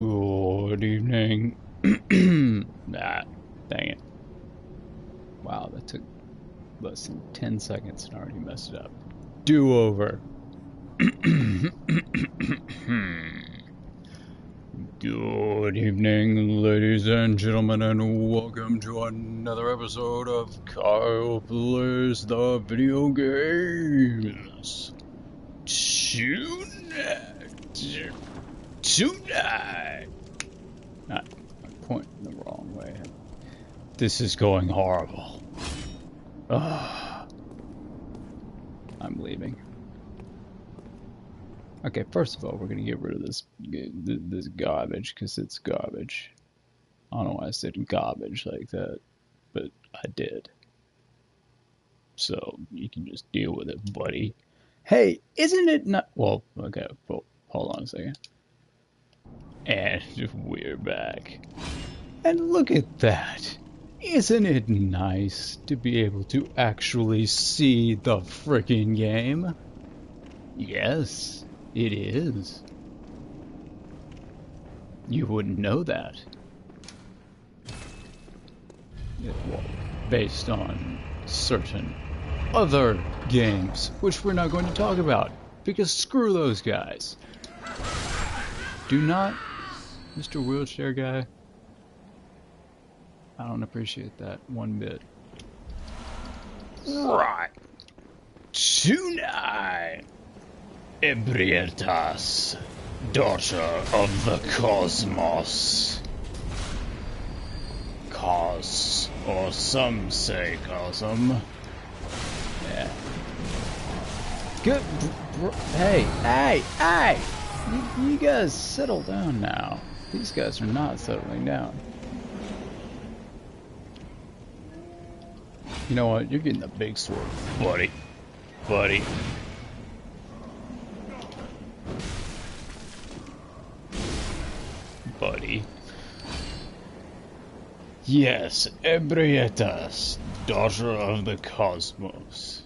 Good evening. Dang it. Wow, that took less than 10 seconds and already messed it up. Do over. Good evening, ladies and gentlemen, and welcome to another episode of Kyle Plays the Video Games. Tonight. I'm pointing the wrong way. This is going horrible. Ugh. I'm leaving. Okay, first of all, we're gonna get rid of this garbage because it's garbage. I don't know why I said garbage like that, but I did. So you can just deal with it, buddy. Hey, isn't it not? Well, okay. Well, hold on a second. And we're back. And look at that. Isn't it nice to be able to actually see the frickin' game? Yes, it is. You wouldn't know that. Well, based on certain other games, which we're not going to talk about, because screw those guys. Do not, Mr. Wheelchair Guy. I don't appreciate that one bit. Right. Tonight, Ebrietas, daughter of the cosmos. Cos, or some say cosm. Yeah. Good. Hey! You guys settle down now. These guys are not settling down. You know what? You're getting the big sword, buddy. Yes, Ebrietas, daughter of the cosmos.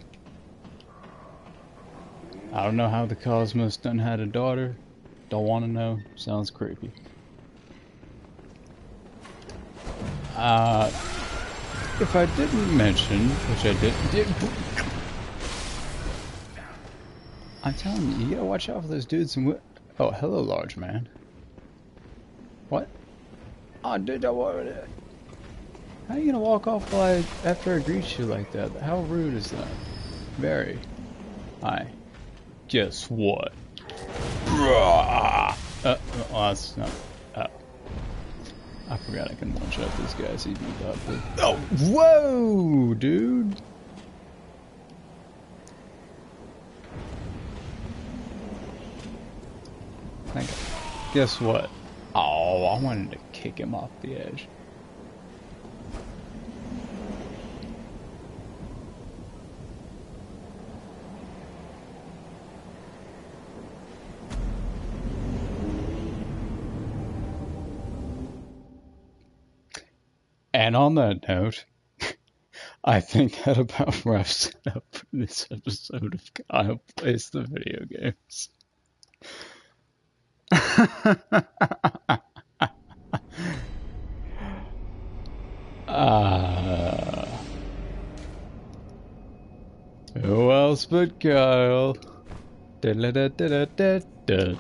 I don't know how the cosmos done had a daughter. Don't want to know. Sounds creepy. If I didn't mention, which I did, I'm telling you, you gotta watch out for those dudes and oh, hello, large man. What? Oh, dude, how are you gonna walk off after I greet you like that? How rude is that? Very. Hi. Guess what? That's not. I forgot I can one-shot this guy, so you can thought that. Oh, whoa, dude! Guess what? Oh, I wanted to kick him off the edge. And on that note, I think that about wraps it up for this episode of Kyle Plays the Video Games. Who else but Kyle? Da-da-da-da-da-da.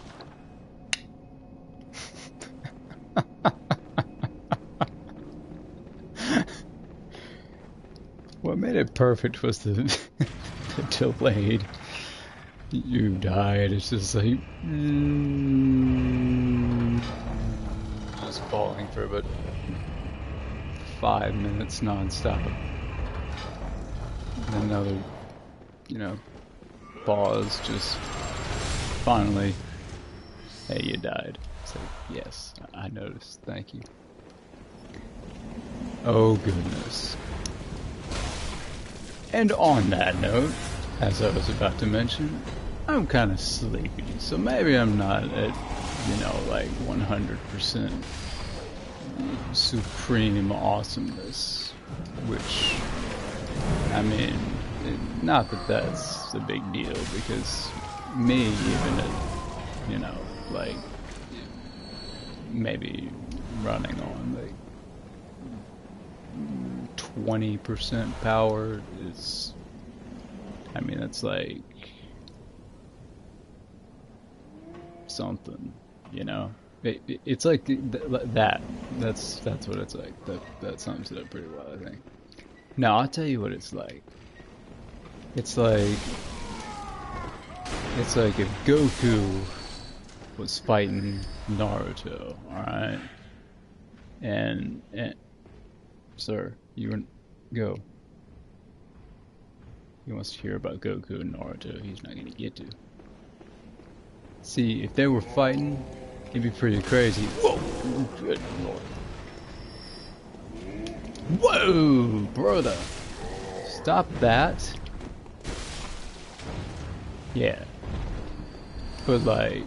What made it perfect was the delayed "you died." It's just like just falling for about 5 minutes non-stop. And another, pause. Just finally, hey, you died. It's like, yes, I noticed. Thank you. Oh goodness. And on that note, as I was about to mention, I'm kind of sleepy, so maybe I'm not at, like 100% supreme awesomeness, which, I mean, not that that's a big deal, because me, even at, like maybe running on like 20% power is, I mean, that's like something, you know? It's like that's what it's like. That sums it up pretty well, I think. Now, I'll tell you what it's like. It's like if Goku was fighting Naruto, alright? And sir, go. He wants to hear about Goku and Naruto. He's not gonna get to. See, if they were fighting, it'd be pretty crazy. Whoa! Good lord. Whoa, brother! Stop that. Yeah. But like,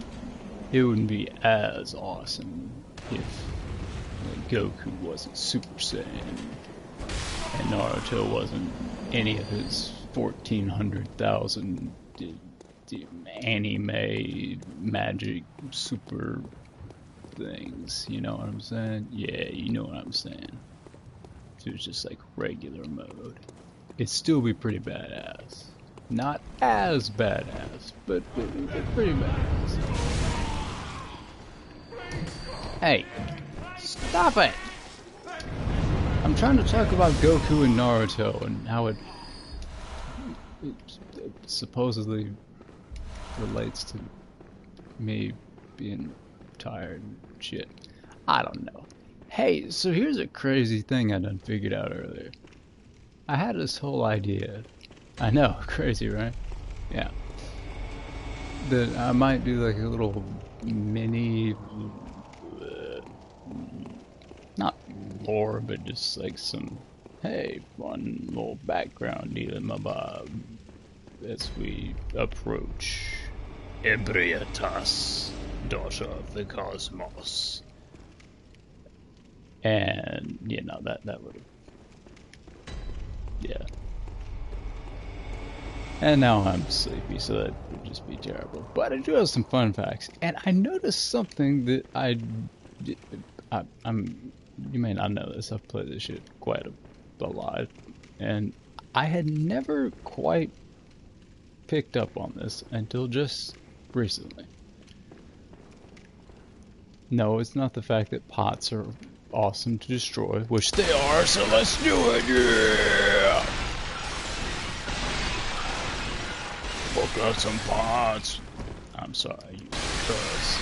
it wouldn't be as awesome if like, Goku wasn't Super Saiyan and Naruto wasn't any of his 1,400,000 anime magic super things. You know what I'm saying? Yeah, you know what I'm saying. If it was just like regular mode, it'd still be pretty badass. Not as badass, but pretty badass. Hey, stop it! I'm trying to talk about Goku and Naruto and how it supposedly relates to me being tired and shit. I don't know. Hey, so here's a crazy thing I done figured out earlier. I had this whole idea. I know, crazy, right? Yeah. That I might do like a little mini, not lore, but just like some, hey, fun little background deal in my bob as we approach Ebrietas, daughter of the cosmos. And, you know, that would have, yeah. And now I'm sleepy, so that would just be terrible. But I do have some fun facts, and I noticed something that you may not know this, I've played this shit quite a lot, and I had never quite picked up on this until just recently. No, it's not the fact that pots are awesome to destroy, which they are, so let's do it, yeah! Fuck out some pots. I'm sorry, I used to curse.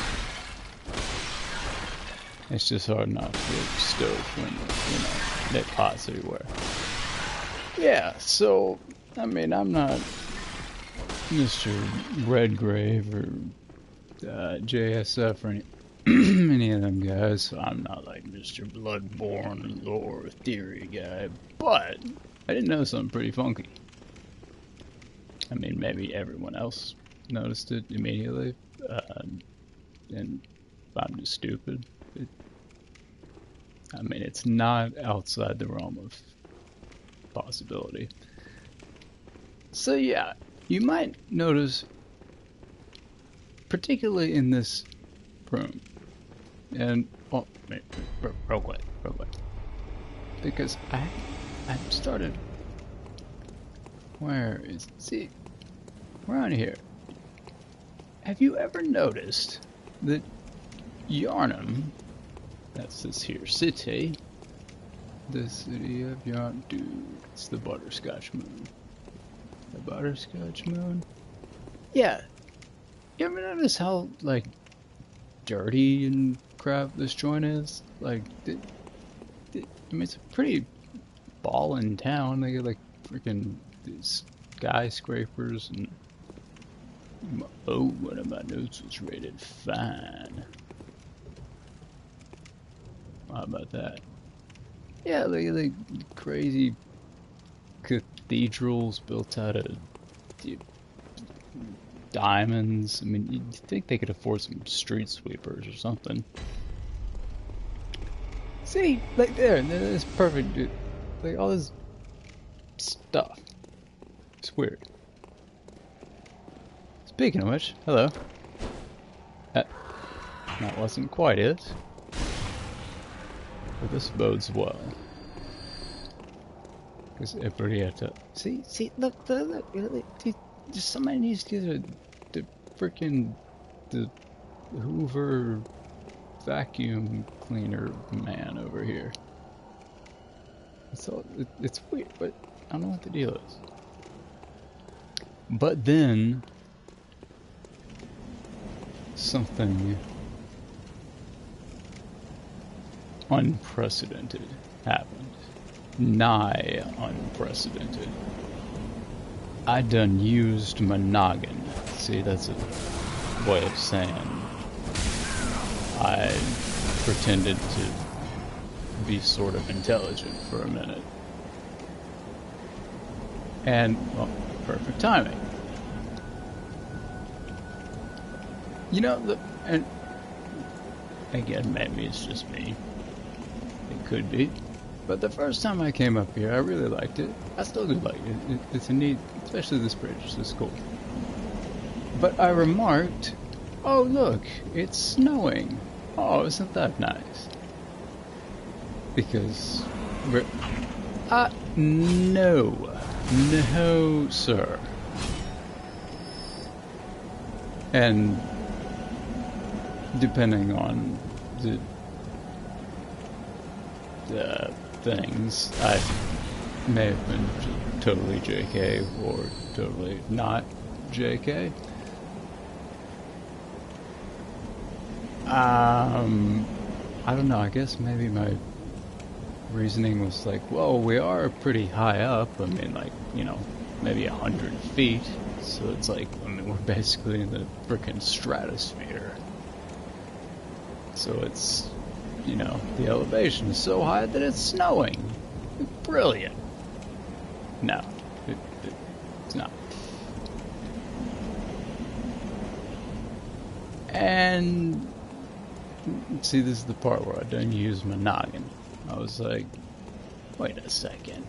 It's just hard not to get stoked when, you know, there are pots everywhere. Yeah, so, I mean, I'm not Mr. Redgrave or JSF or any of them guys, so I'm not like Mr. Bloodborne lore theory guy, but I did know something pretty funky. I mean, maybe everyone else noticed it immediately, and I'm just stupid. I mean, it's not outside the realm of possibility. So yeah, you might notice, particularly in this room, and oh, wait, real quick, because I started. Where is see? Around here. Have you ever noticed that Yarnum, that's this here city, the city of Yarn, dude, it's the Butterscotch Moon. The Butterscotch Moon? Yeah. You ever notice how, like, dirty and crap this joint is? Like, I mean, it's a pretty ballin' town. They get, like, freaking skyscrapers and... Oh, one of my notes was rated fine. How about that? Yeah, like crazy cathedrals built out of diamonds. I mean, you'd think they could afford some street sweepers or something. See, like there's perfect, dude. Like all this stuff. It's weird. Speaking of which, hello. That wasn't quite it. But this bodes well. Because Ebrietas. See, look, just somebody needs to get the freaking the Hoover vacuum cleaner man over here. So it's weird, but I don't know what the deal is. But then something unprecedented happened. Nigh unprecedented. I done used my noggin. See, that's a way of saying I pretended to be sort of intelligent for a minute. And, well, perfect timing. You know, and again, maybe it's just me. It could be. But the first time I came up here, I really liked it. I still do like it. It's a neat, especially this bridge. It's cool. But I remarked, oh look, it's snowing. Oh, isn't that nice? Because no, sir. And depending on the things, I may have been totally JK or totally not JK. I don't know, I guess maybe my reasoning was like, well, we are pretty high up. I mean, like, you know, maybe 100 feet. So it's like, I mean, we're basically in the frickin' stratosphere. So it's, you know, the elevation is so high that it's snowing. Brilliant. No, it's not. And see, this is the part where I don't use my noggin. I was like, wait a second.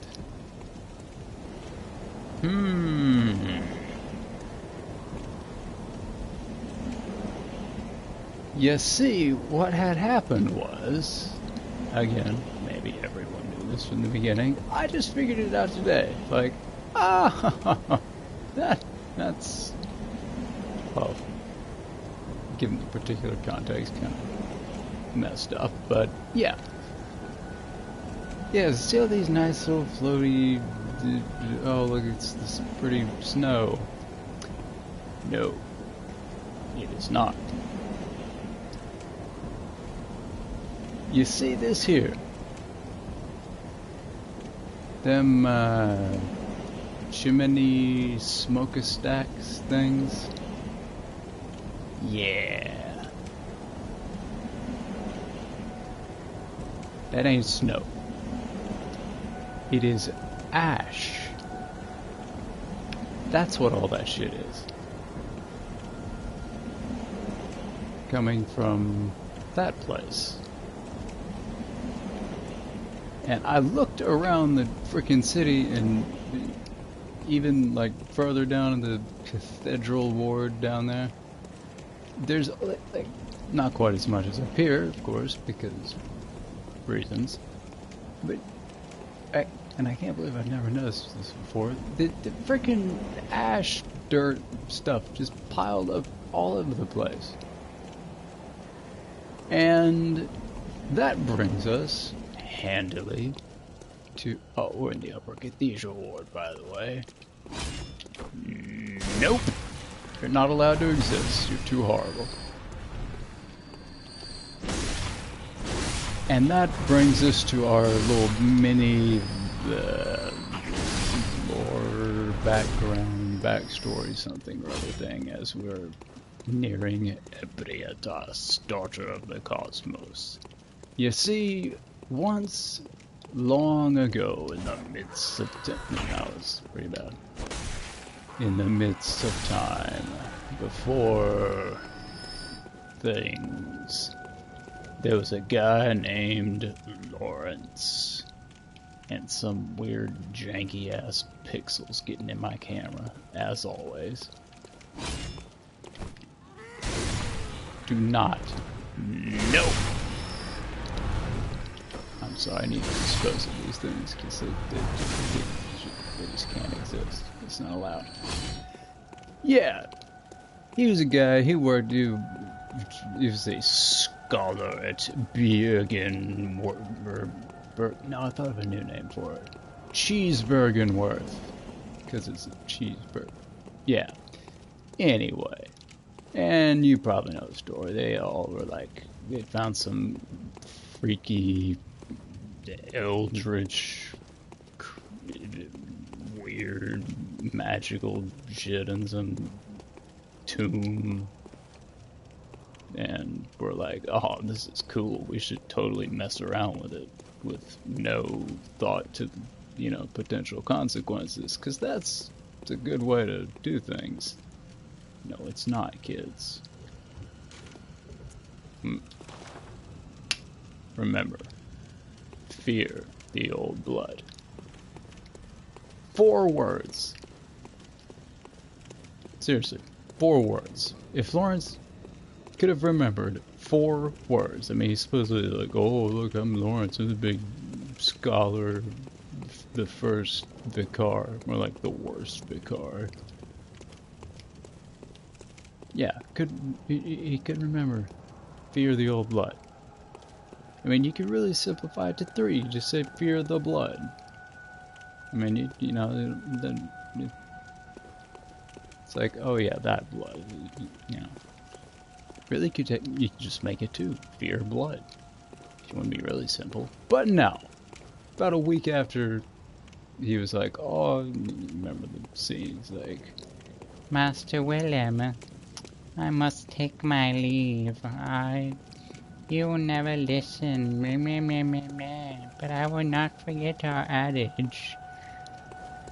You see, what had happened was, again, maybe everyone knew this from the beginning, I just figured it out today. Like, that's, well, given the particular context, kind of messed up, but yeah. Yeah, see all these nice little floaty, oh look, it's this pretty snow. No, it is not. You see this here? Them chimney smokestacks things? Yeah. That ain't snow. It is ash. That's what all that shit is. Coming from that place. And I looked around the frickin' city, and even like further down in the cathedral ward down there, there's like not quite as much as up here, of course, because reasons. But I can't believe I've never noticed this before. The frickin' ash dirt stuff just piled up all over the place. And that brings us handily to, oh, we're in the upper cathedral ward, by the way. Nope, you're not allowed to exist. You're too horrible. And that brings us to our little mini lore, background, backstory, something or other thing, as we're nearing Ebrietas, daughter of the cosmos. You see, once long ago, in the midst of that was pretty bad. In the midst of time, before things, there was a guy named Lawrence, and some weird janky ass pixels getting in my camera, as always. Do not. No. I'm so I need to dispose of these things because they just can't exist. It's not allowed. Yeah, he was a guy. He was a scholar at Bergen. No, I thought of a new name for it. Cheesebergenworth, because it's a cheeseburger. Yeah. Anyway, and you probably know the story. They all were like, they found some freaky, eldritch, weird, magical shit in some tomb. And we're like, oh, this is cool. We should totally mess around with it with no thought to, you know, potential consequences. Because that's a good way to do things. No, it's not, kids. Remember, fear the old blood. 4 words. Seriously, 4 words. If Lawrence could have remembered 4 words. I mean, he's supposedly like, oh, look, I'm Lawrence, I'm the big scholar, the first vicar, more like the worst vicar. Yeah, he could remember fear the old blood. I mean, you could really simplify it to 3. You just say fear the blood. I mean, you know, then it's like, oh yeah, that blood, you know. Really, you could just make it 2. Fear blood. If you want to be really simple. But no. About a week after, he was like, oh, remember the scenes, like, Master William, I must take my leave. You never listen. Meh, meh, meh, meh, meh. But I will not forget our adage.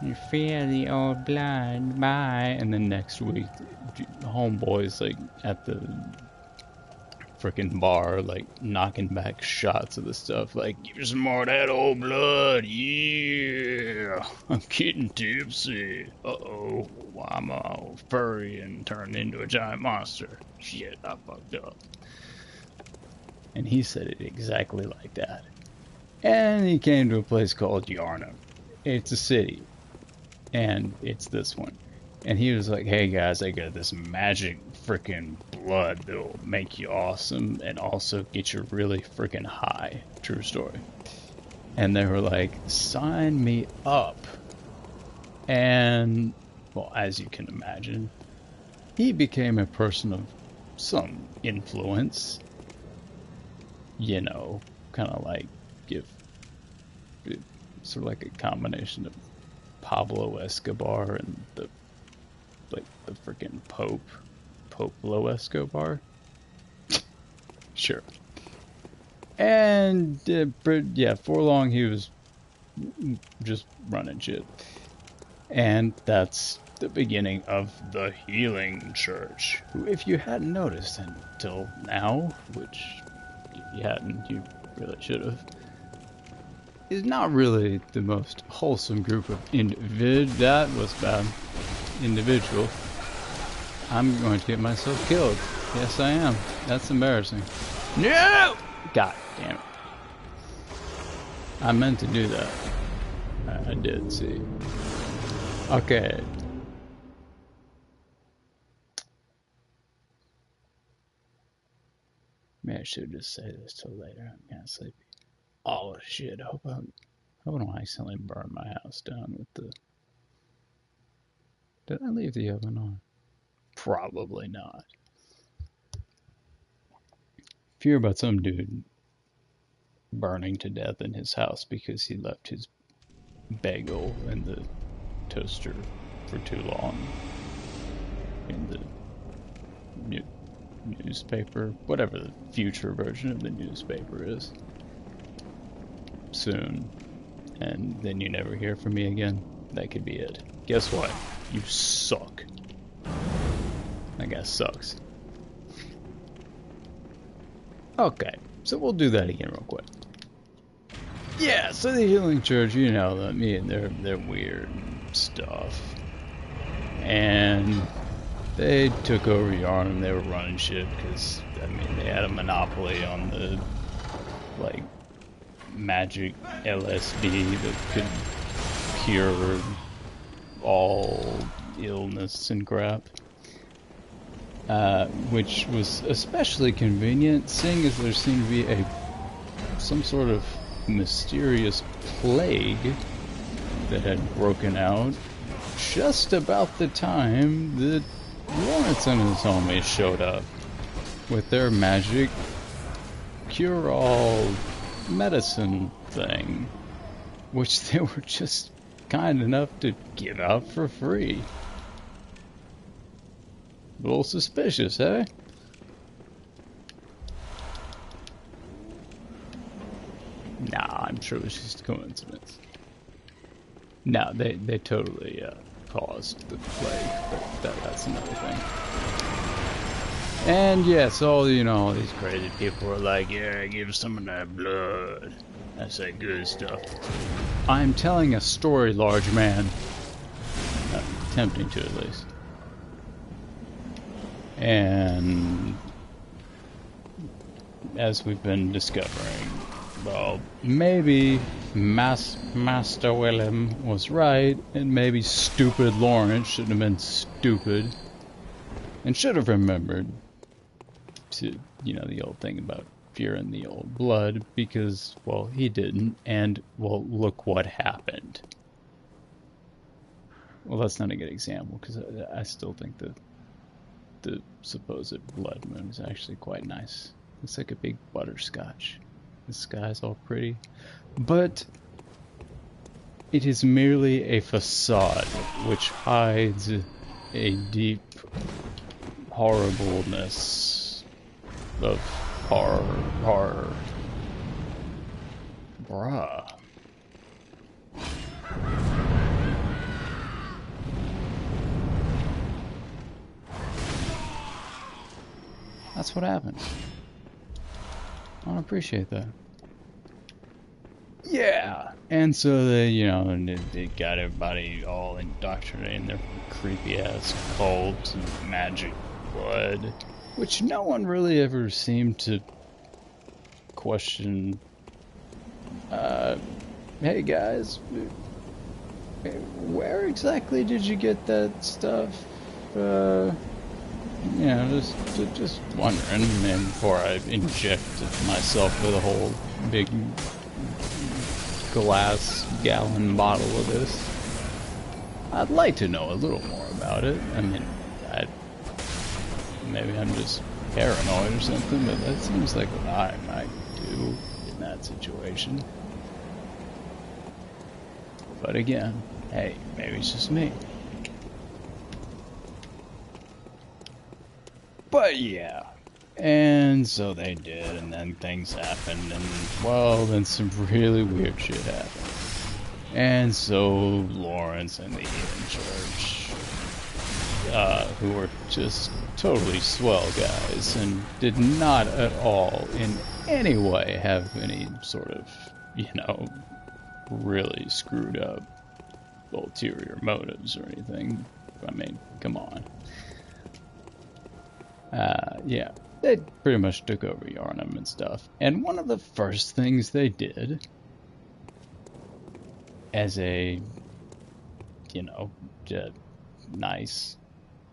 You fear the old blood. Bye. And then next week, homeboys like at the freaking bar, like knocking back shots of the stuff. Like, give me some more of that old blood. Yeah, I'm getting tipsy. Uh-oh, I'm all furry and turned into a giant monster. Shit, I fucked up. And he said it exactly like that. And he came to a place called Yarnum. It's a city. And it's this one. And he was like, hey guys, I got this magic freaking blood that'll make you awesome and also get you really freaking high. True story. And they were like, sign me up. And, well, as you can imagine, he became a person of some influence. You know, kind of like sort of like a combination of Pablo Escobar and the freaking Pope Lo Escobar. Sure. And yeah, for long he was just running shit. And that's the beginning of the Healing Church, who, if you hadn't noticed until now, which if you hadn't, you really should have, is not really the most wholesome group of that was bad. Individual. I'm going to get myself killed. Yes, I am. That's embarrassing. No! God damn it. I meant to do that. I did, see. Okay. Maybe I should just say this till later. I'm kind of sleepy. Oh shit, I hope I don't accidentally burn my house down with the... Did I leave the oven on? Probably not. If you hear about some dude burning to death in his house because he left his bagel in the toaster for too long in the newspaper, whatever the future version of the newspaper is, soon, and then you never hear from me again, that could be it. Guess what? You suck. That guy sucks. Okay, so we'll do that again real quick. Yeah, so the Healing Church, you know them, they're weird stuff. And they took over Yarnum, they were running shit because, I mean, they had a monopoly on the, like, magic LSD that could cure all illness and crap. Which was especially convenient, seeing as there seemed to be some sort of mysterious plague that had broken out just about the time that Lawrence and his homies showed up with their magic cure-all medicine thing, which they were just kind enough to give out for free. A little suspicious, eh? Nah, I'm sure it was just a coincidence. No, they totally caused the plague, but that's another thing. And yes, all these crazy people were like, yeah, give some of that blood. That's that good stuff. I'm telling a story, large man. Attempting to, at least. And as we've been discovering, well, maybe Master Willem was right, and maybe stupid Lawrence shouldn't have been stupid, and should have remembered to, the old thing about fearing the old blood, because, well, he didn't, and, well, look what happened. Well, that's not a good example, because I still think the supposed blood moon is actually quite nice. Looks like a big butterscotch. The sky's all pretty. But it is merely a facade which hides a deep horribleness of horror. Bruh. That's what happens. I don't appreciate that. Yeah! And so they got everybody all indoctrinated in their creepy ass cult and magic blood, which no one really ever seemed to question. Hey guys, where exactly did you get that stuff? Just wondering, and before I injected myself with a whole big glass gallon bottle of this, I'd like to know a little more about it. I mean, maybe I'm just paranoid or something, but that seems like what I might do in that situation. But again, hey, maybe it's just me. But yeah, and so they did, and then things happened, and well, then some really weird shit happened. And so Lawrence and the Heathen Church, who were just totally swell guys, and did not at all in any way have any sort of, really screwed up ulterior motives or anything. I mean, come on. Yeah, they pretty much took over Yarnum and stuff. And one of the first things they did, as a, nice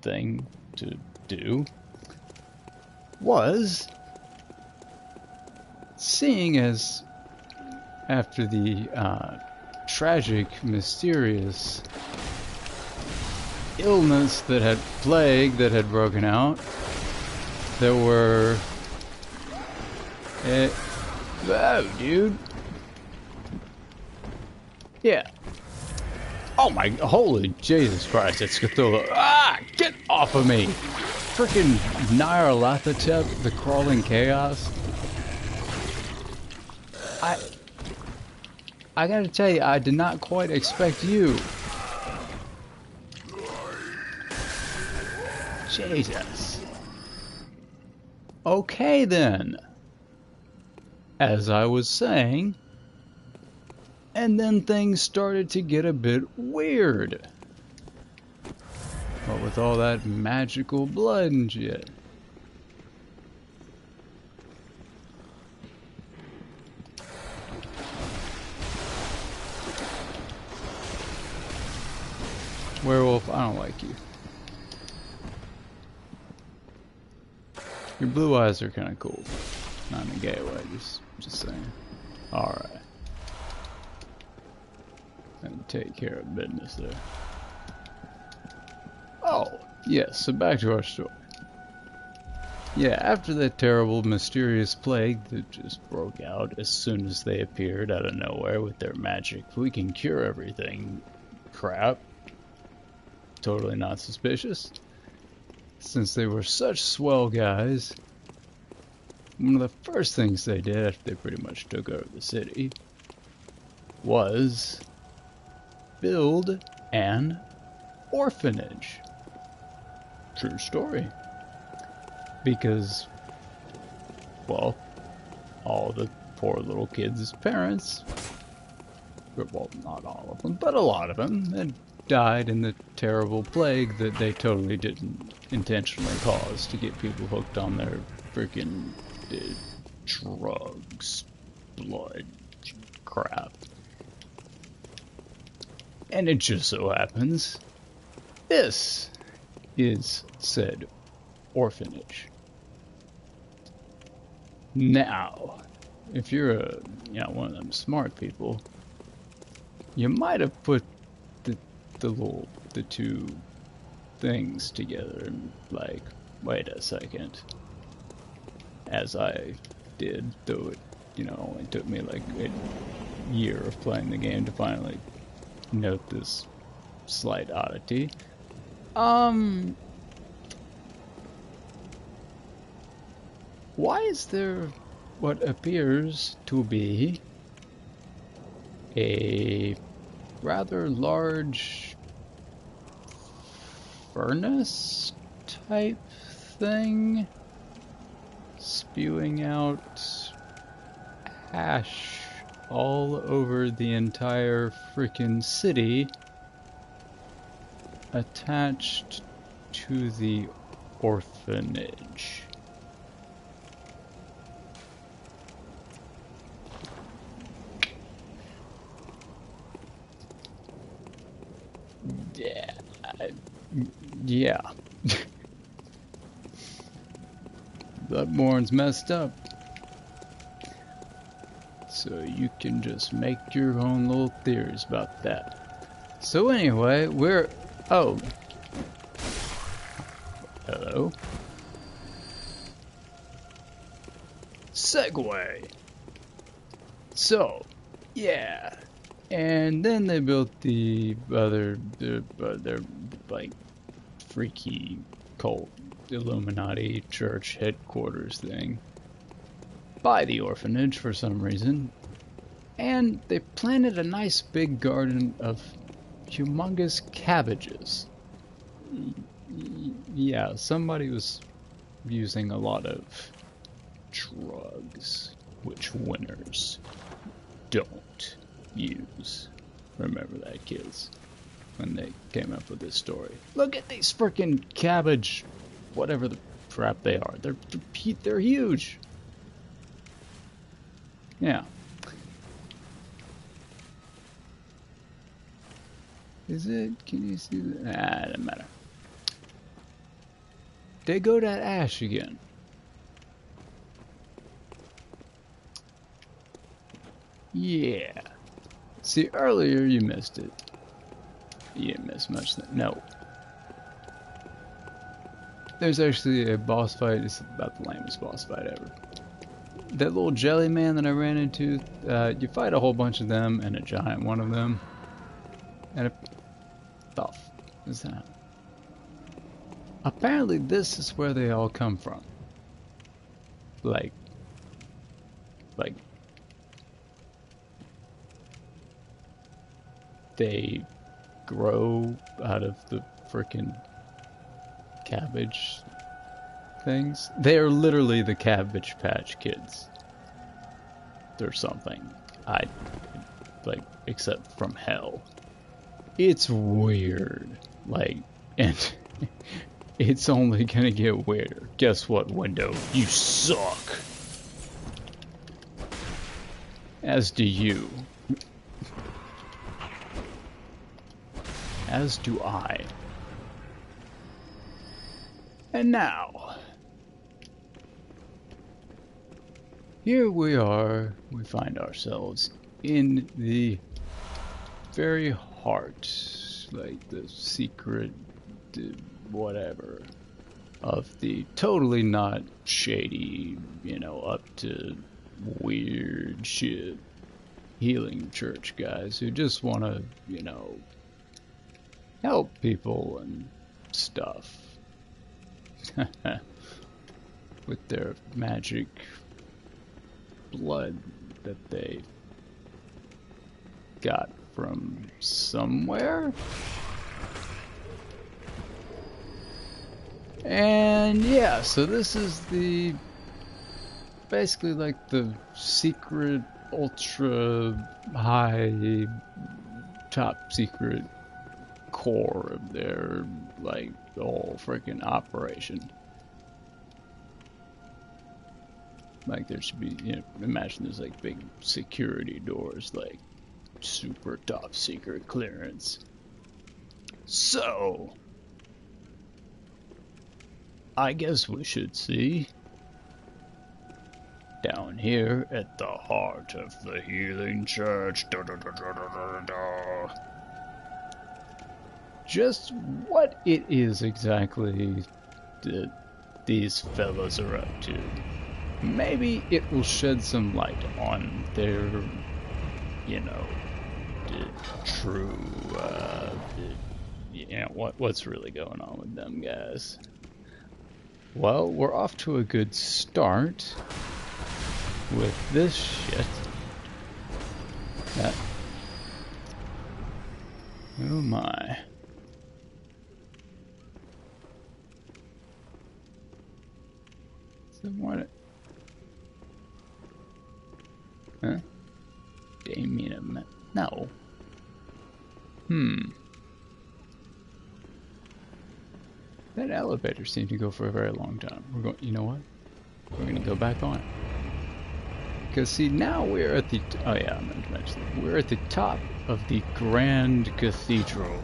thing to do, was, seeing as after the tragic, mysterious illness plague that had broken out, there were... oh, dude. Yeah. Oh my... Holy Jesus Christ, it's Cthulhu. Ah! Get off of me! Frickin' Nyarlathotep, the crawling chaos. I gotta tell you, I did not quite expect you. Jesus. Okay then. As I was saying, and then things started to get a bit weird. What with all that magical blood and shit. Werewolf, I don't like you. Your blue eyes are kind of cool. Not in a gay way, just saying. Alright. And take care of business there. Oh, yes, so back to our story. Yeah, after that terrible, mysterious plague that just broke out as soon as they appeared out of nowhere with their magic, we can cure everything crap. Totally not suspicious. Since they were such swell guys, one of the first things they did after they pretty much took over the city was build an orphanage. True story. Because, well, all the poor little kids' parents, well, not all of them, but a lot of them, had died in the terrible plague that they totally didn't intentionally cause to get people hooked on their freaking drugs, blood, crap. And it just so happens, this is said orphanage. Now, if you're one of them smart people, you might have put the two things together and like, wait a second. As I did, though it only took me like a year of playing the game to finally note this slight oddity. Why is there what appears to be a rather large furnace type thing spewing out ash all over the entire freaking city attached to the orphanage? Yeah. Bloodborne's messed up. So you can just make your own little theories about that. So anyway, oh. Hello. Segway. So, yeah. And then they built the other, their like, freaky cult Illuminati church headquarters thing by the orphanage for some reason. And they planted a nice big garden of humongous cabbages. Yeah, somebody was using a lot of drugs, which winners don't use. Remember that, kids, when they came up with this story. Look at these freaking cabbage, whatever the crap they are. They're huge. Yeah. Is it? Can you see that? Ah, it doesn't matter. They go that ash again. Yeah. See, earlier you missed it. You didn't miss much. No. There's actually a boss fight. It's about the lamest boss fight ever. That little jelly man that I ran into, you fight a whole bunch of them and a giant one of them. And what is that? Apparently this is where they all come from. Like they grow out of the frickin' cabbage things. They are literally the Cabbage Patch Kids. Or something. Except from hell. It's weird. And it's only gonna get weirder. Guess what, Window? You suck. As do you. As do I. And now, here we are, we find ourselves in the very heart, like the secret, whatever, of the totally not shady, you know, up to weird shit healing church guys who just want to, you know, help people and stuff. With their magic blood that they got from somewhere. And yeah, so this is the basically like the secret ultra high top secret core of their like whole freaking operation. Like there should be, you know, imagine there's like big security doors, like super top secret clearance. So I guess we should see down here at the heart of the healing church. Just what it is exactly that these fellas are up to. Maybe it will shed some light on their, you know, true, you know, what's really going on with them guys. Well, we're off to a good start with this shit. Oh my. So what? Huh? Damien, no. That elevator seemed to go for a very long time. We're going. You know what? We're gonna go back on it. Because see, now we're at the. Oh yeah, I meant to mention that. We're at the top of the Grand Cathedral.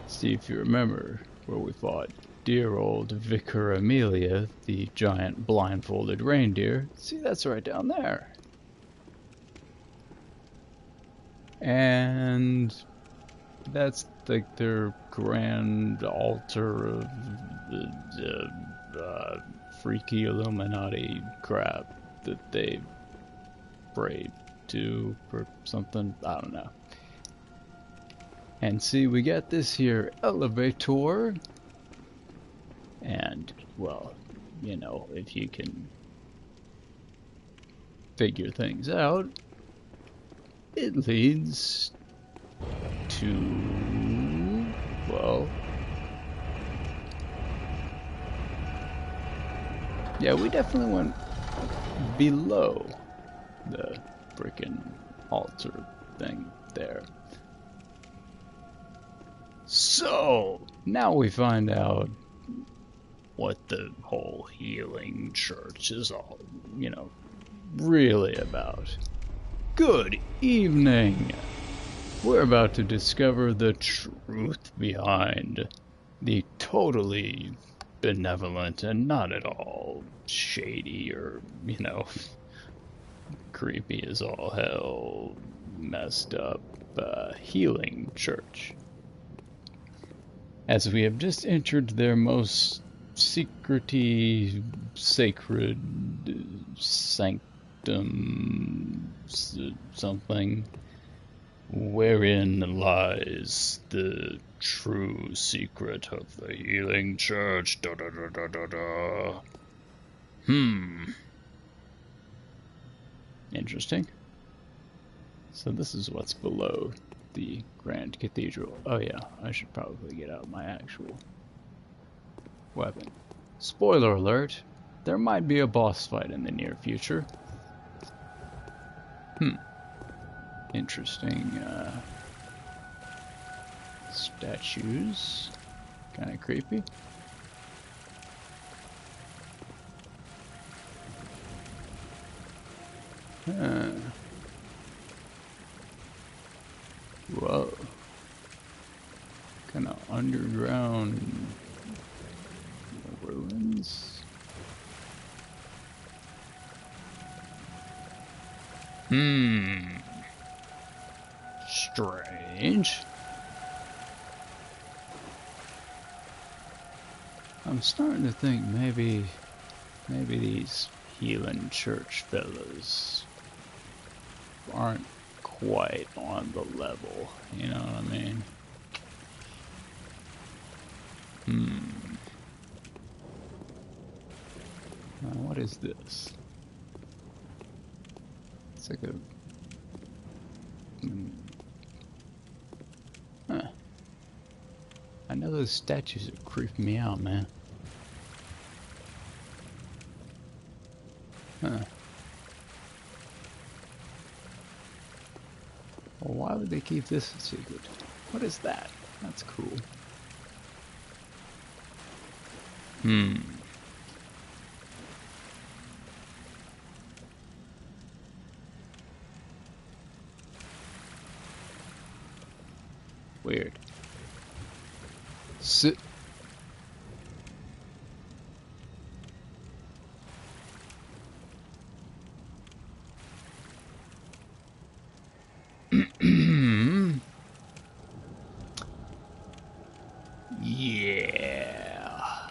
See if you remember where we fought dear old Vicar Amelia, the giant blindfolded reindeer. See, that's right down there. And that's like their grand altar of freaky Illuminati crap that they prayed to or something. I don't know. And see, we got this here elevator. And, well, you know, if you can figure things out, it leads to, well, yeah, we definitely went below the frickin' altar thing there. So, now we find out what the whole healing church is all, you know, really about. Good evening! We're about to discover the truth behind the totally benevolent and not at all shady or, you know, creepy as all hell, messed up healing church. As we have just entered their most secrety, sacred sanctum something, wherein lies the true secret of the healing church. Interesting. So this is what's below the Grand Cathedral. Oh yeah, I should probably get out my actual weapon. Spoiler alert, there might be a boss fight in the near future. Interesting, statues. Kinda creepy. Whoa. kind of underground ruins. Strange. I'm starting to think maybe these healing church fellas aren't quite on the level, you know what I mean? What is this? It's like a... Huh. I know those statues are creeping me out, man. Huh. Well, why would they keep this a secret? What is that? That's cool. Weird. Sit. Yeah.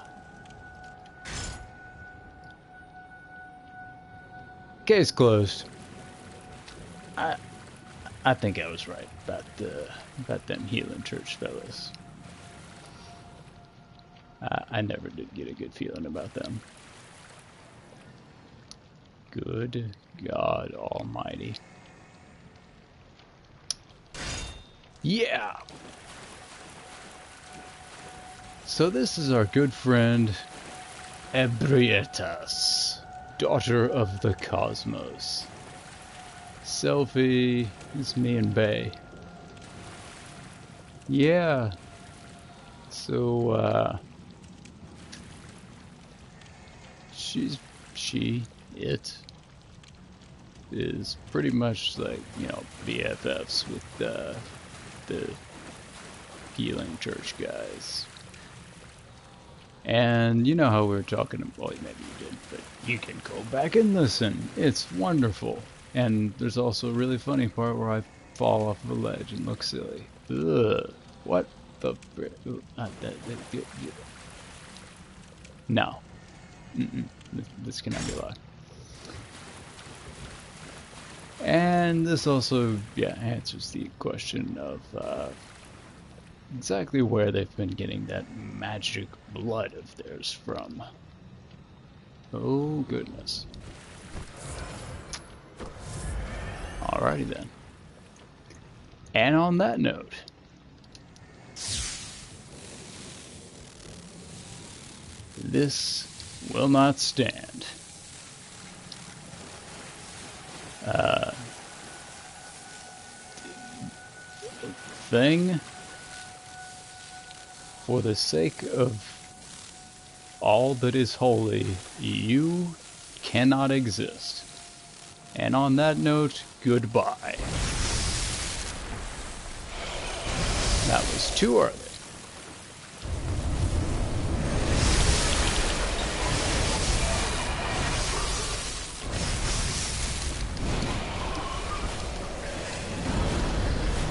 Case closed. I think I was right about them healing church fellas. I never did get a good feeling about them. Good God Almighty. Yeah. So this is our good friend Ebrietas, daughter of the cosmos. Selfie, it's me and Bay. Yeah. So, it is pretty much like, you know, BFFs with the healing church guys. And you know how we were talking, well, maybe you did, but you can go back and listen. It's wonderful. And there's also a really funny part where I fall off of a ledge and look silly. Ugh. What the frick? No. This cannot be allowed. And this also, yeah, answers the question of exactly where they've been getting that magic blood of theirs from. Oh, goodness. Alrighty then. And on that note, this will not stand. Thing, for the sake of all that is holy, you cannot exist. And on that note, goodbye. That was too early.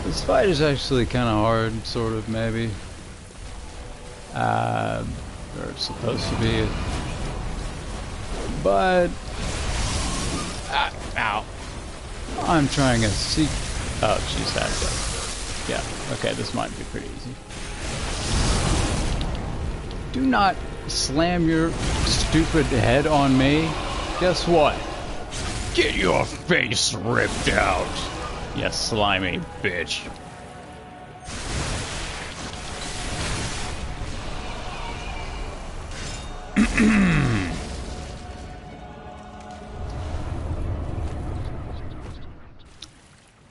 This fight is actually kind of hard, sort of, maybe. Or it's supposed to be. But... ow. I'm trying to see... Oh, she's hacked up. Yeah, okay, this might be pretty easy. Do not slam your stupid head on me. Guess what? Get your face ripped out. You slimy bitch.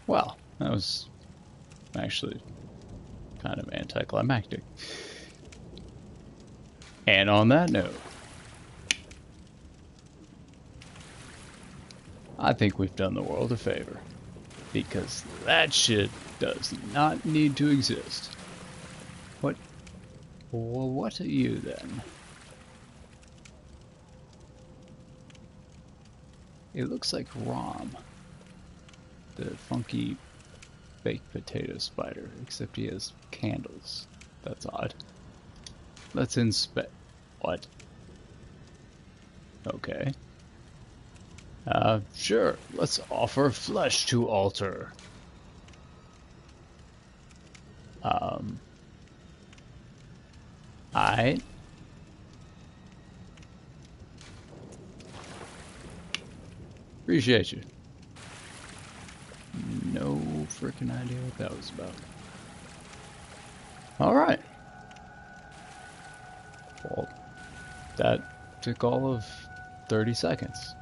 Well, that was actually kind of anticlimactic. And on that note, I think we've done the world a favor. Because that shit does not need to exist. What? Well, what are you then? It looks like Rom, the funky baked potato spider, except he has candles. That's odd. Let's inspect. What? Okay. Sure. Let's offer flesh to altar. I. Appreciate you. No freaking idea what that was about. Alright. Well, that took all of 30 seconds.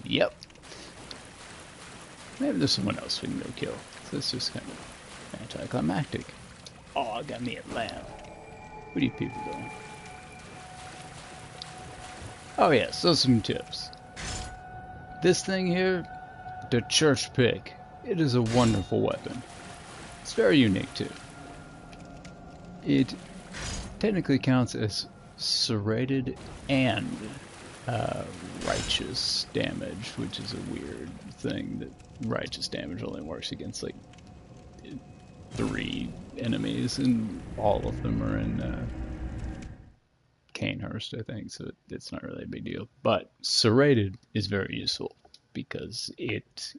Yep. Maybe there's someone else we can go kill. So it's just kind of anticlimactic. Oh, I got me a lamb. What are you people doing? Oh yes, those are some tips. This thing here, the church pick. It is a wonderful weapon. It's very unique too. It technically counts as serrated and righteous damage, which is a weird thing that righteous damage only works against like 3 enemies, and all of them are in Canehurst, I think, so it's not really a big deal. But serrated is very useful because it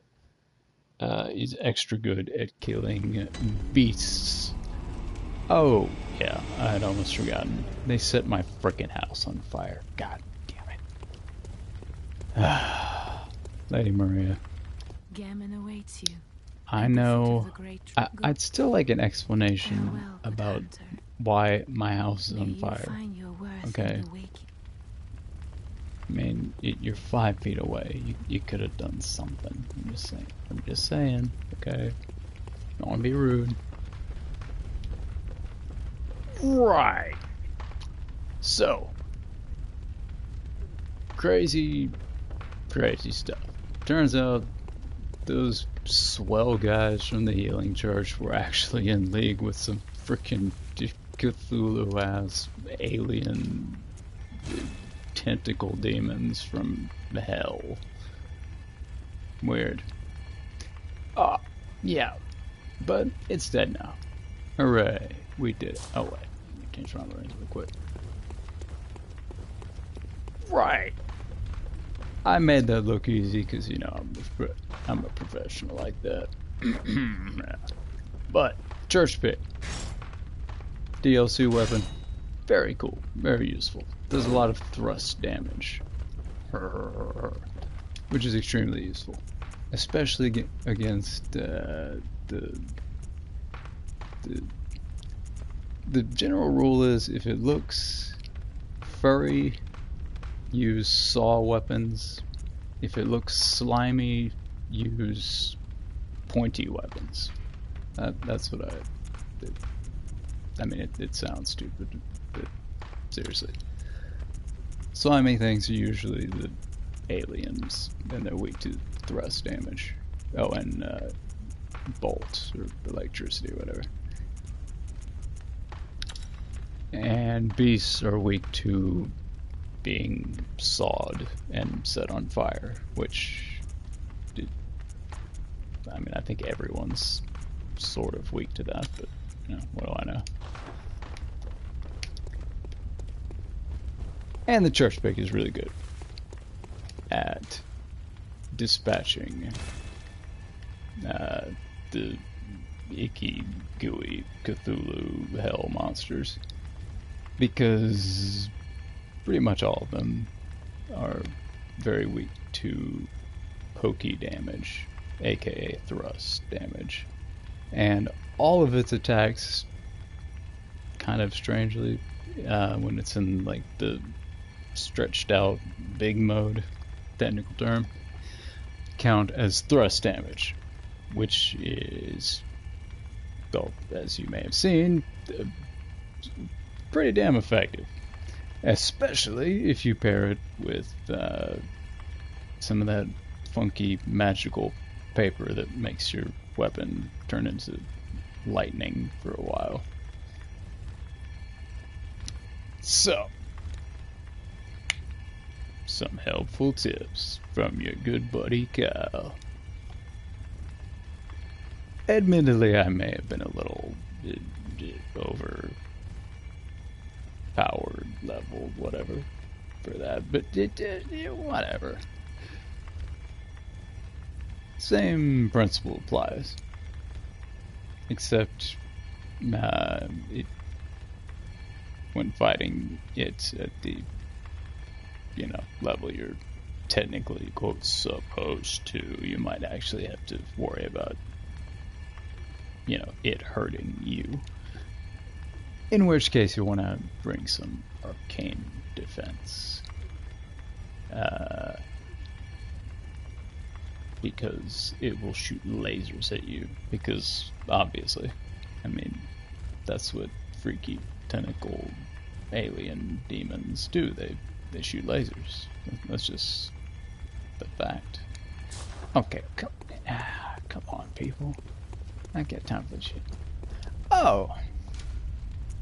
is extra good at killing beasts. Oh, yeah, I had almost forgotten. They set my frickin' house on fire. God damn it. Lady Maria. Gammon awaits you. I know. I'd still like an explanation about why my house is on fire. Okay. I mean, you're 5 feet away. You could have done something. I'm just saying. Okay. Don't want to be rude. Right. So, crazy stuff. Turns out those swell guys from the Healing Church were actually in league with some freaking Cthulhu-ass alien tentacle demons from hell. Weird. Yeah. But it's dead now. Hooray. We did it. Oh, wait. Let me change around the range real quick. Right. I made that look easy because, you know, I'm a professional like that. Yeah. But, church pick. DLC weapon. Very cool. Very useful. Does a lot of thrust damage. Which is extremely useful. Especially against the general rule is if it looks furry, use saw weapons. If it looks slimy, use pointy weapons. That's what I mean, it sounds stupid, but seriously. Slimy things are usually the aliens, and they're weak to thrust damage. Oh, and bolts or electricity or whatever. And beasts are weak to being sawed and set on fire, which, I mean, I think everyone's sort of weak to that, but, you know, what do I know? And the church pick is really good at dispatching the icky, gooey Cthulhu hell monsters, because pretty much all of them are very weak to pokey damage, aka thrust damage. And all of its attacks, kind of strangely, when it's in like the stretched out big mode, technical term, count as thrust damage, which is, well, as you may have seen, pretty damn effective. Especially if you pair it with some of that funky magical paper that makes your weapon turn into lightning for a while. So, some helpful tips from your good buddy Kyle. Admittedly, I may have been a little overpowered, leveled, whatever, for that, but whatever. Same principle applies, except when fighting it at the level you're technically quote supposed to, you might actually have to worry about it hurting you. In which case you want to bring some arcane defense. Because it will shoot lasers at you. Because, obviously, I mean, that's what freaky tentacle alien demons do. They shoot lasers. That's just the fact. Okay, come on, people. I ain't got time for this shit. Oh!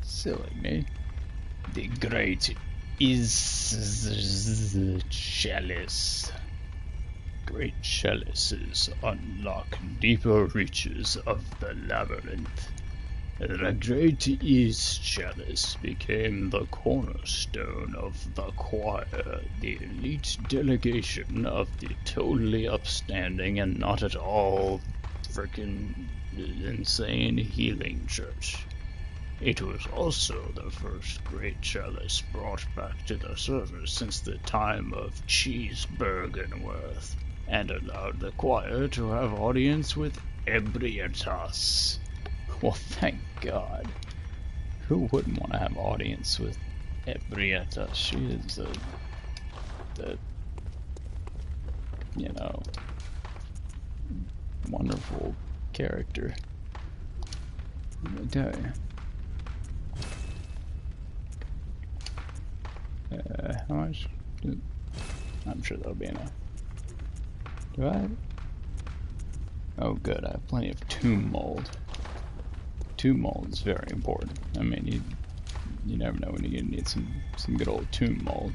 Silly me. The great is chalice. Great chalices unlock deeper reaches of the labyrinth. The great is chalice became the cornerstone of the choir, the elite delegation of the totally upstanding and not at all frickin' insane healing church. It was also the first great chalice brought back to the service since the time of Cheeseburgenworth, and allowed the choir to have audience with Ebrietas. Well, thank God. Who wouldn't want to have audience with Ebrietas? She is the wonderful character. Let me tell you. How much? I'm sure that'll be enough. Do I? Oh, good. I have plenty of tomb mold. Tomb mold is very important. I mean, you never know when you're gonna need some good old tomb mold.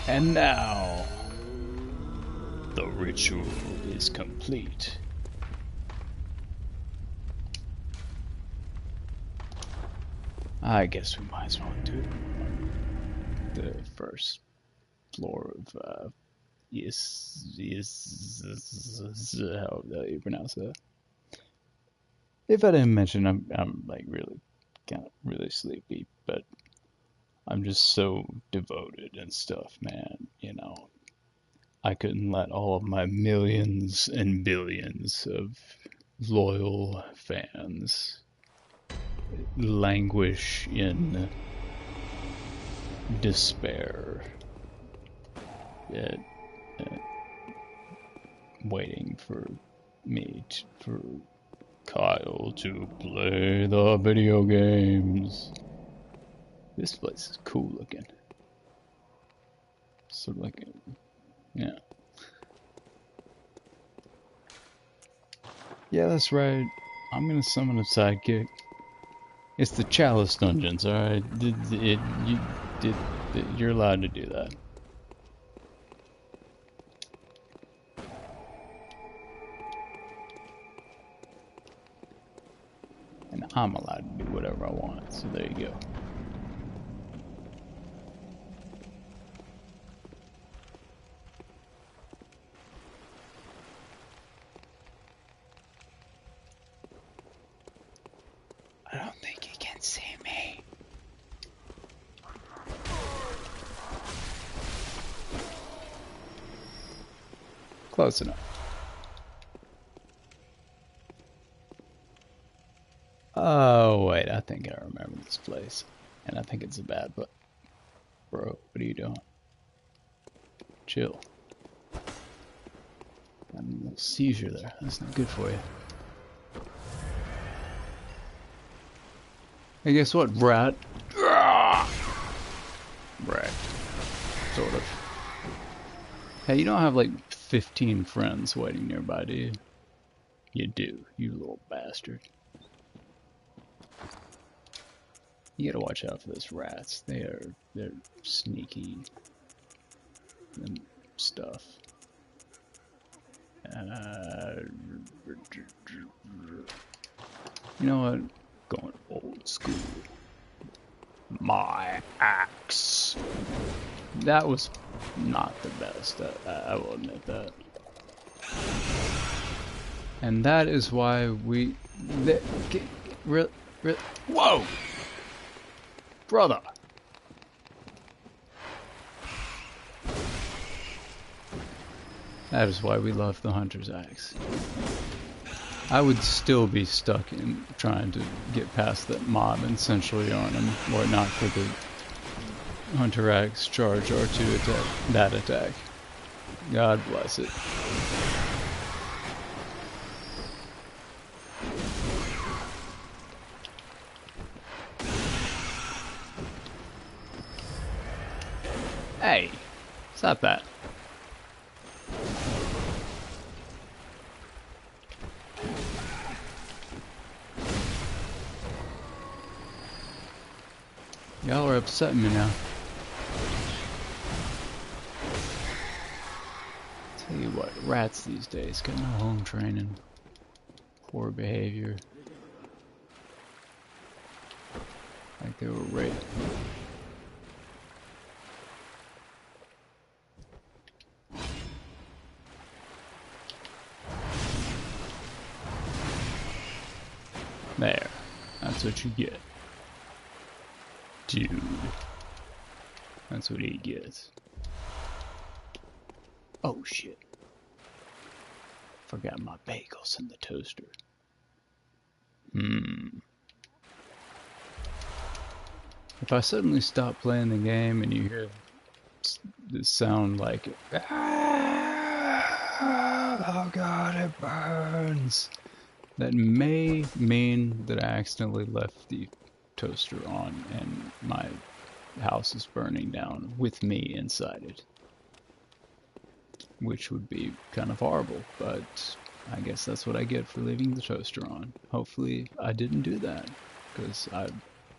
And now, the ritual is complete. I guess we might as well do the first floor of how you pronounce that. If I didn't mention, I'm like really really sleepy, but I'm just so devoted and stuff, man. I couldn't let all of my millions and billions of loyal fans languish in despair at waiting for for Kyle to play the video games. This place is cool looking. Sort of like yeah. Yeah, that's right. I'm gonna summon a sidekick. It's the Chalice Dungeons, alright? You're allowed to do that. And I'm allowed to do whatever I want, so there you go. I don't think he can see me. Close enough. Oh, wait, I think I remember this place. And I think it's a bad, but... Bro, what are you doing? Chill. Got a little seizure there. That's not good for you. Hey, guess what, rat? Rat. Sort of. Hey, you don't have like 15 friends waiting nearby, do you? You do, you little bastard. You gotta watch out for those rats. They're sneaky and stuff. You know what? Going old school. My axe. That was not the best. I will admit that. And that is why we... Whoa! Brother! That is why we love the Hunter's Axe. I would still be stuck in trying to get past that mob and essentially on him, were it not for the Hunter Axe charge R2 attack. That attack. God bless it. Hey, stop that. Y'all are upsetting me now. Tell you what, rats these days got no home training. Poor behavior. Like they were raped. There. That's what you get. Dude. That's what he gets. Oh shit. Forgot my bagels in the toaster. If I suddenly stop playing the game and you hear this sound like, oh god, it burns, that may mean that I accidentally left the toaster on and my house is burning down with me inside it. Which would be kind of horrible, but I guess that's what I get for leaving the toaster on. Hopefully I didn't do that, because I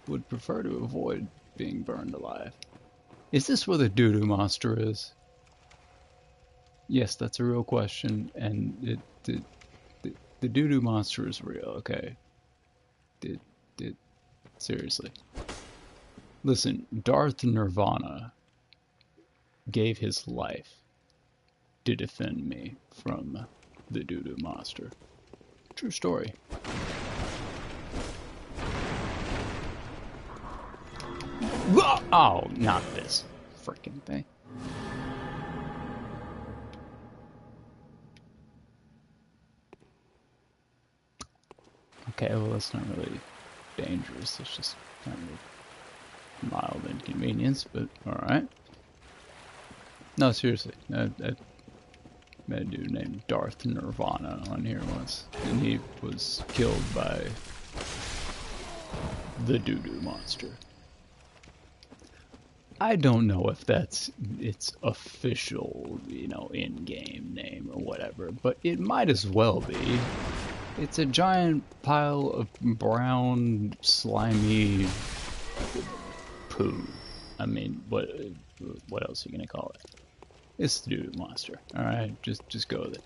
would prefer to avoid being burned alive. Is this where the doodoo monster is? Yes, that's a real question, and the doodoo monster is real, okay? Seriously. Listen, Darth Nirvana gave his life to defend me from the doodoo monster. True story. Whoa! Oh, not this freaking thing. Okay, well that's not really dangerous, it's just kind of a mild inconvenience, but alright. No, seriously, I met a dude named Darth Nirvana on here once, and he was killed by the doodoo monster. I don't know if that's its official, you know, in-game name or whatever, but it might as well be. It's a giant pile of brown, slimy poo. I mean, what else are you gonna call it? It's the doodoo monster. All right, just go with it.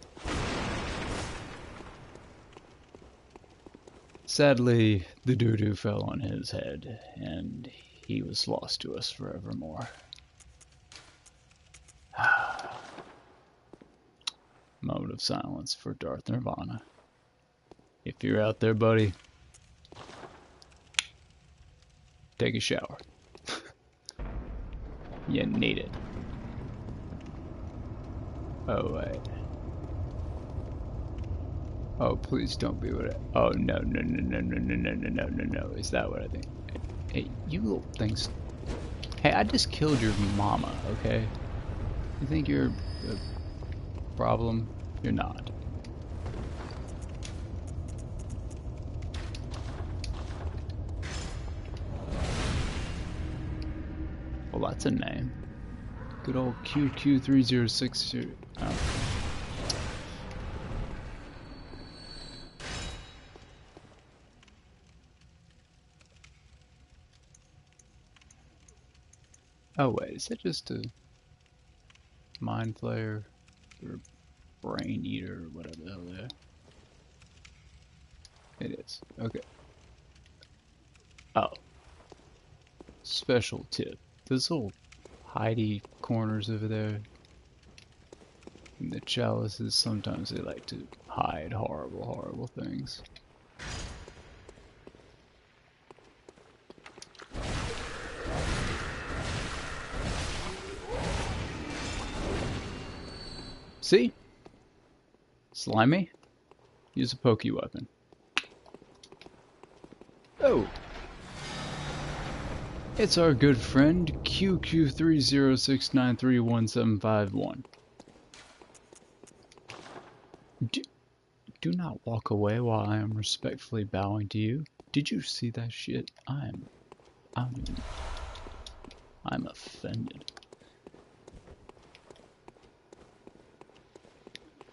Sadly, the doodoo fell on his head, and he was lost to us forevermore. Moment of silence for Darth Nirvana. If you're out there, buddy, take a shower. You need it. Oh, wait. Oh, please don't be what I... Oh, no. Is that what I think? Hey, you little things. Hey, I just killed your mama, okay? You think you're a problem? You're not. that's a name. Good old QQ306. Oh. Oh wait, is that just a mind flayer or brain eater or whatever the hell they are? It is. Okay. Oh. Special tip. Those little hidey corners over there in the chalices, sometimes they like to hide horrible, horrible things. See? Slimy? Use a pokey weapon. Oh! It's our good friend QQ306931751. Do not walk away while I am respectfully bowing to you. Did you see that shit? I'm offended.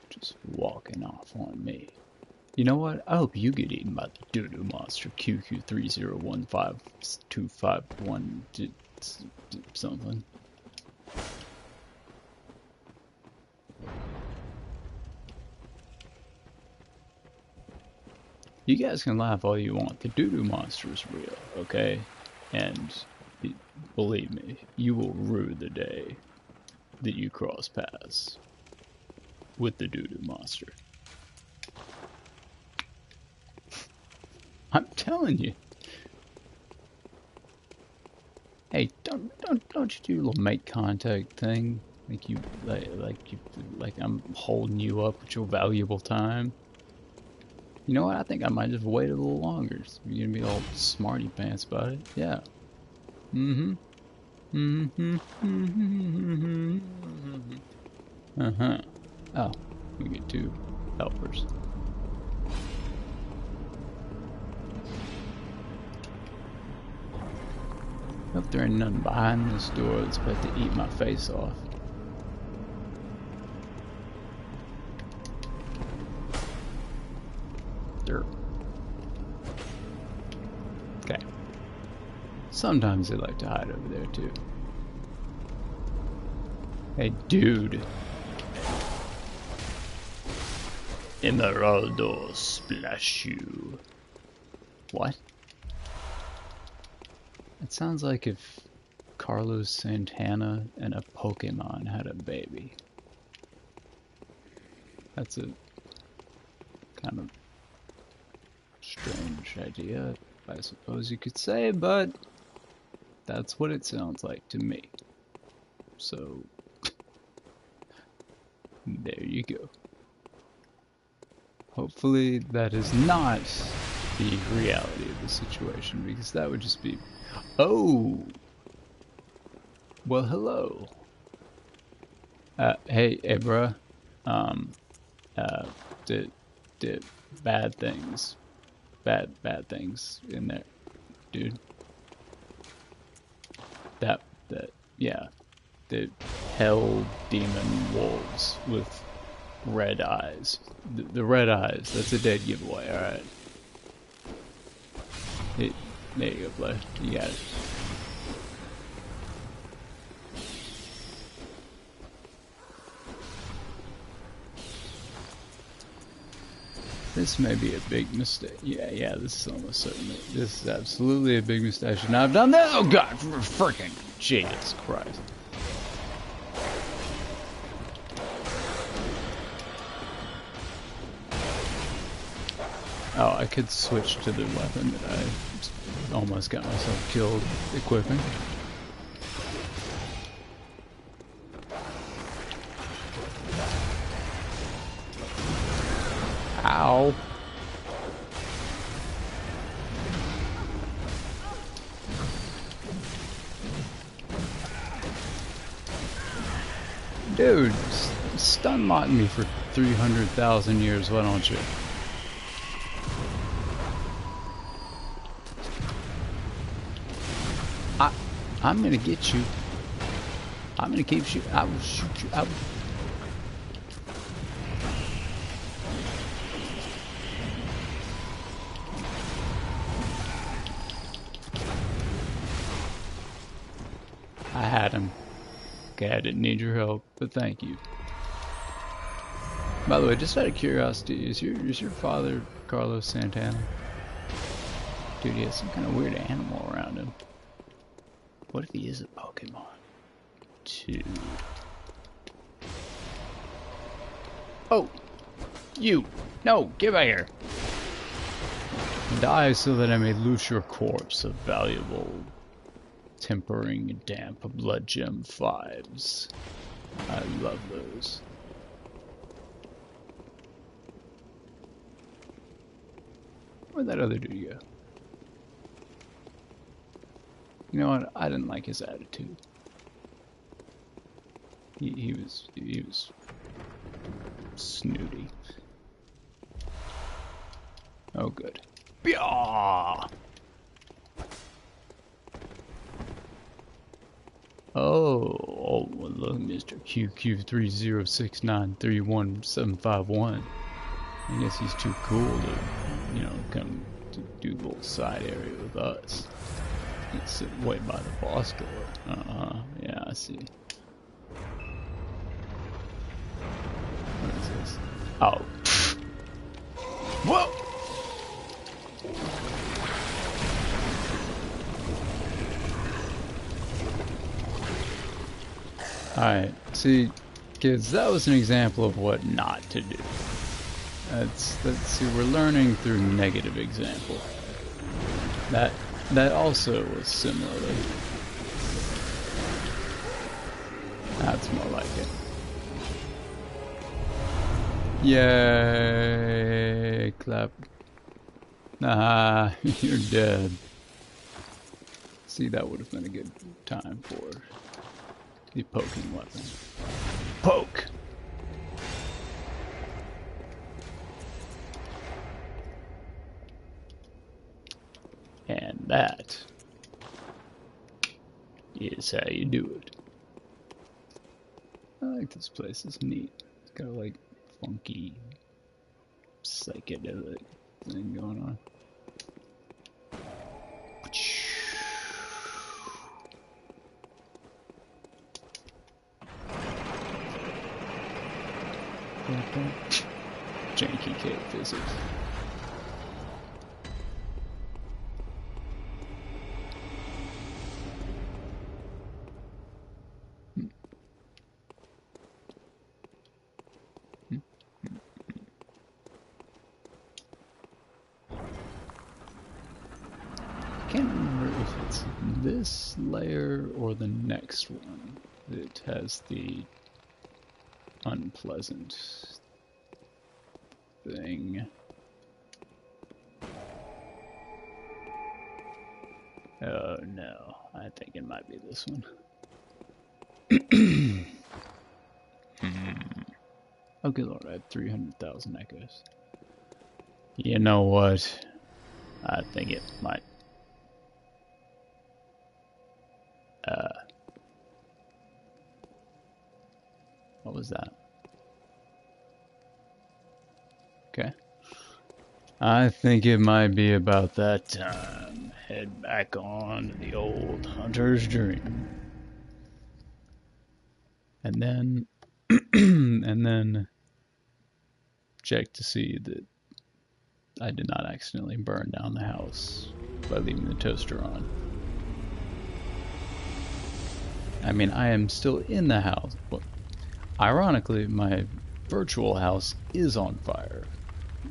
Just walking off on me. You know what? I hope you get eaten by the doodoo monster QQ3015251 something. You guys can laugh all you want. The doodoo monster is real, okay? And believe me, you will rue the day that you cross paths with the doodoo monster. I'm telling you. Hey, don't you do a little make contact thing? Like I'm holding you up with your valuable time. You know what? I think I might just wait a little longer. So you're gonna be all smarty pants about it. Yeah. Uh-huh. Oh, we get 2 helpers. Hope there ain't nothing behind this door that's about to eat my face off. There. Okay. Sometimes they like to hide over there too. Hey, dude. Emeraldo splash you. What? It sounds like if Carlos Santana and a Pokemon had a baby. That's a kind of strange idea, I suppose you could say, but that's what it sounds like to me. So, there you go. Hopefully that is not the reality of the situation, because that would just be... Oh! Well, hello. Hey, Ebra. Did bad things. Bad things in there, dude. Yeah. The hell demon wolves with red eyes. The red eyes, that's a dead giveaway, alright. There you go, Blair. You got it. This may be a big mistake. Yeah, this is almost certainly. This is absolutely a big mistake. I should not have done that. Oh God, for freaking Jesus Christ. Oh, I could switch to the weapon that I almost got myself killed equipping. Ow. Dude, stun lock me for 300,000 years, why don't you? I'm gonna get you. I'm gonna keep shooting. I will shoot you. I had him. Okay, I didn't need your help, but thank you. By the way, just out of curiosity, is your father Carlos Santana? Dude, he has some kind of weird animal around him. What if he is a Pokemon? 2. Oh! You! No! Get out here! Die so that I may loose your corpse of valuable tempering damp blood gem 5s. I love those. Where'd that other dude go? You know what? I didn't like his attitude. He was snooty. Oh good. Byah! Oh, well, look, Mr. QQ30693171. I guess he's too cool to, you know, come to do a little side area with us. He's sitting way by the boss door. Yeah, I see. What is this? Oh. Whoa! Alright, see, kids, that was an example of what not to do. See, we're learning through negative example. That also was similarly. That's more like it. Yay! Clap. Nah, you're dead. See, that would have been a good time for the poking weapon. Poke! And that is how you do it. I like this place, it's neat. It's got a like funky psychedelic thing going on. Janky cave physics. Can't remember if it's this layer or the next one that has the unpleasant thing. Oh no, I think it might be this one. Oh good lord, I have 300,000 echoes. You know what? I think it might. What was that? Okay. I think it might be about that time. Head back on to the old hunter's dream. And then and then check to see that I did not accidentally burn down the house by leaving the toaster on. I mean, I am still in the house. Well, ironically, my virtual house is on fire.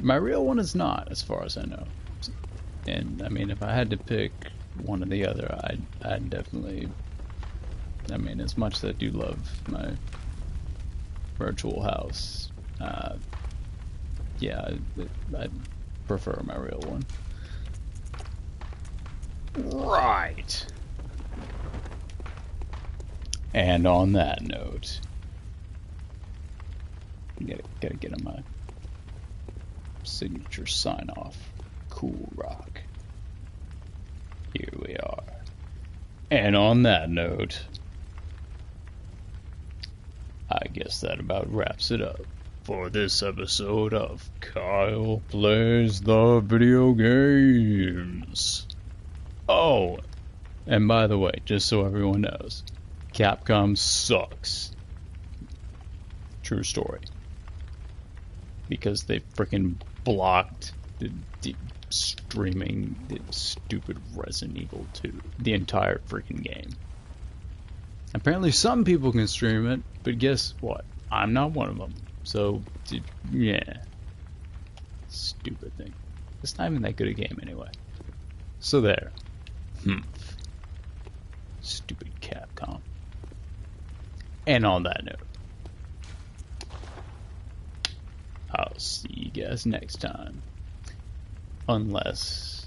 My real one is not, as far as I know. And, I mean, if I had to pick one or the other, I'd definitely... I mean, as much as I do love my virtual house, yeah, I'd prefer my real one. Right! And on that note, gotta get on my signature sign off. Cool rock. Here we are. And on that note, I guess that about wraps it up for this episode of Kyle Plays the Video Games. Oh, and by the way, just so everyone knows, Capcom sucks. True story. Because they freaking blocked the streaming the stupid Resident Evil 2. The entire freaking game. Apparently some people can stream it, but guess what? I'm not one of them. So, yeah. Stupid thing. It's not even that good a game anyway. So there. Stupid Capcom. And on that note, I'll see you guys next time. Unless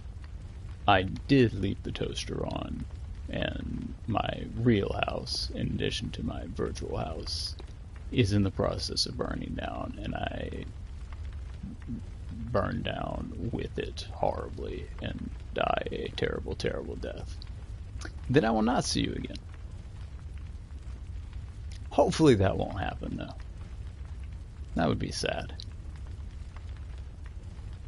I did leave the toaster on and my real house, in addition to my virtual house, is in the process of burning down, and I burn down with it horribly and die a terrible, terrible death. Then I will not see you again. Hopefully that won't happen, though. That would be sad.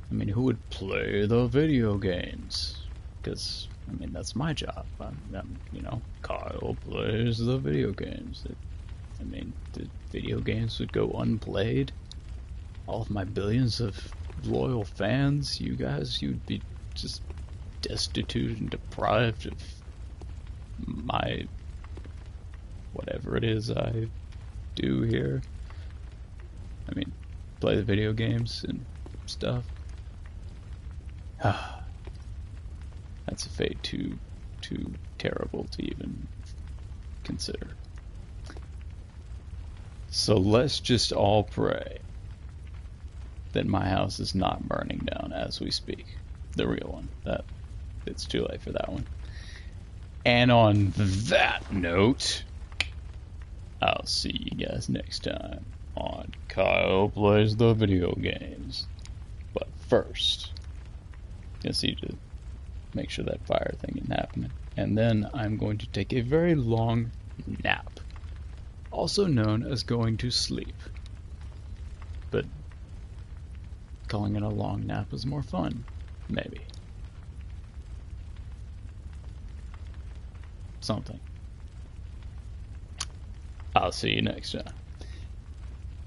I mean, who would play the video games? Because, I mean, that's my job. I'm you know, Kyle plays the video games. I mean, the video games would go unplayed. All of my billions of loyal fans, you guys, you'd be just destitute and deprived of my whatever it is I do here. I mean, play the video games and stuff. That's a fate too terrible to even consider. So let's just all pray that my house is not burning down as we speak. The real one. It's too late for that one. And on that note, I'll see you guys next time on Kyle Plays the Video Games. But first, I just need to make sure that fire thing isn't happening. And then I'm going to take a very long nap. Also known as going to sleep. But calling it a long nap is more fun. Maybe. Something. I'll see you next time.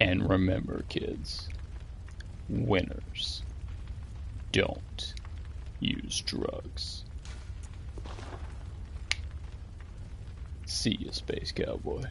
And remember, kids, winners don't use drugs. See you, Space Cowboy.